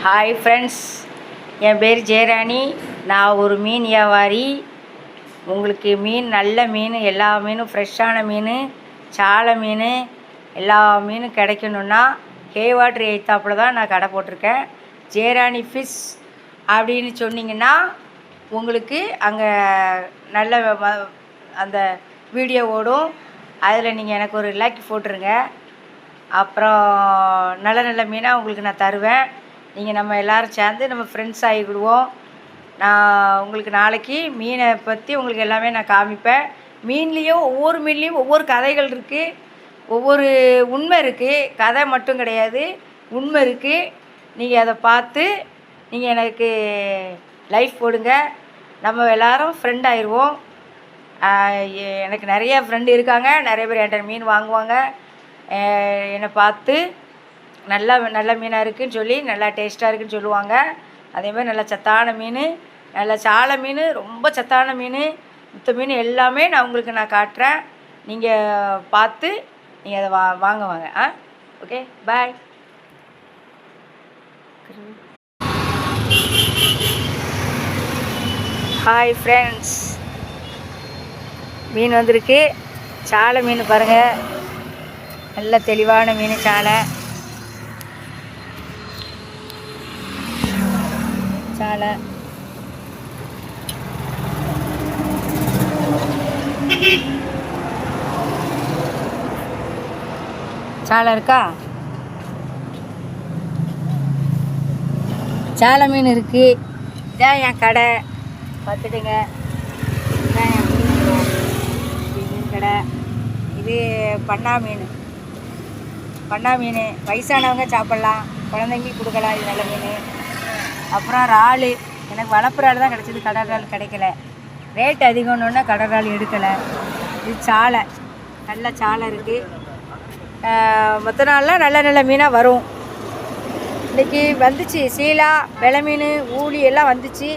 Hi friends, என் பேர் ஜெயராணி. நான் ஒரு மீன் வியாபாரி. உங்களுக்கு மீன், நல்ல மீன், எல்லா மீனும் ஃப்ரெஷ்ஷான மீன், சாலை மீன், எல்லா மீனும் கிடைக்கணுன்னா கேவாட்ரு எய்த்தாப்பில் தான் நான் கடை போட்டிருக்கேன். ஜெயராணி ஃபிஷ் அப்படின்னு சொன்னிங்கன்னா உங்களுக்கு அங்கே நல்ல அந்த வீடியோ ஓடும். அதில் நீங்கள் எனக்கு ஒரு லைக் போட்டுருங்க. அப்புறம் நல்ல நல்ல மீனாக உங்களுக்கு நான் தருவேன். நீங்கள் நம்ம எல்லோரும் சேர்ந்து நம்ம ஃப்ரெண்ட்ஸ் ஆகிக்கிடுவோம். நான் உங்களுக்கு நாளைக்கு மீனை பற்றி உங்களுக்கு எல்லாமே நான் காமிப்பேன். மீன்லேயும் ஒவ்வொரு மீன்லேயும் ஒவ்வொரு கதைகள் இருக்குது, ஒவ்வொரு உண்மை இருக்குது. கதை மட்டும் கிடையாது, உண்மை இருக்குது. நீங்கள் அதை பார்த்து நீங்கள் எனக்கு லைஃப் போடுங்க. நம்ம எல்லோரும் ஃப்ரெண்ட் ஆயிடுவோம். எனக்கு நிறைய ஃப்ரெண்டு இருக்காங்க. நிறைய பேர் என்கிட்ட மீன் வாங்குவாங்க. என்னை பார்த்து நல்ல மீனாக இருக்குதுன்னு சொல்லி, நல்லா டேஸ்ட்டாக இருக்குதுன்னு சொல்லுவாங்க. அதேமாதிரி நல்ல சத்தான மீன், நல்ல சாலை மீன், ரொம்ப சத்தான மீன், மற்ற மீன் எல்லாமே நான் உங்களுக்கு நான் காட்டுறேன். நீங்கள் பார்த்து நீங்கள் அதை வாங்குவாங்க. ஓகே, பாய். ஹாய் ஃப்ரெண்ட்ஸ், மீன் வந்திருக்கு. சாலை மீன் பாருங்கள், நல்ல தெளிவான மீன் சாலை. சாலை இருக்கா? சாலை மீன் இருக்குது. இதான் என் கடை, பார்த்துட்டுங்க. இதான் என் மீன் கடை. இது பண்ணா மீன். வயசானவங்க சாப்பிட்லாம், குழந்தைங்களுக்கு கொடுக்கலாம். இது நல்ல மீன். அப்புறம் இறால், எனக்கு வளர்ப்பு இறால் தான் கிடச்சிது, கடல் இறால் கிடைக்கல. ரேட் அதிகம்னோன்னா கடல் இறால் எடுக்கலை. இது சாலை, நல்ல சாலை இருக்குது. மற்ற நாள்லாம் நல்ல நல்ல மீனாக வரும். இன்றைக்கி வந்துச்சு சீலா, வெலை மீன், ஊளி எல்லாம் வந்துச்சு.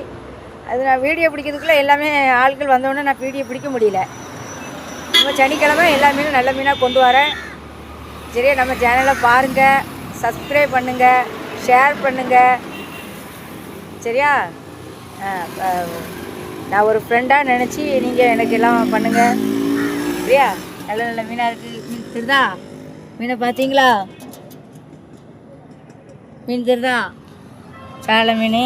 அது நான் வீடியோ பிடிக்கிறதுக்குள்ளே எல்லாமே ஆட்கள் வந்தோடனே நான் வீடியோ பிடிக்க முடியல. நம்ம சனிக்கிழமை எல்லா மீனும் நல்ல மீனாக கொண்டு வரேன். சரியா? நம்ம சேனலை பாருங்கள், சப்ஸ்கிரைப் பண்ணுங்கள், ஷேர் பண்ணுங்கள். சரியா? நான் ஒரு ஃப்ரெண்டாக நினச்சி நீங்கள் எனக்கு எல்லாம் பண்ணுங்கள். சரியா? நல்ல நல்ல மீனாக இருக்குது. மீன் தெரியுதா? மீனை பார்த்தீங்களா? மீன் தெரியுதா? சாலை மீன்.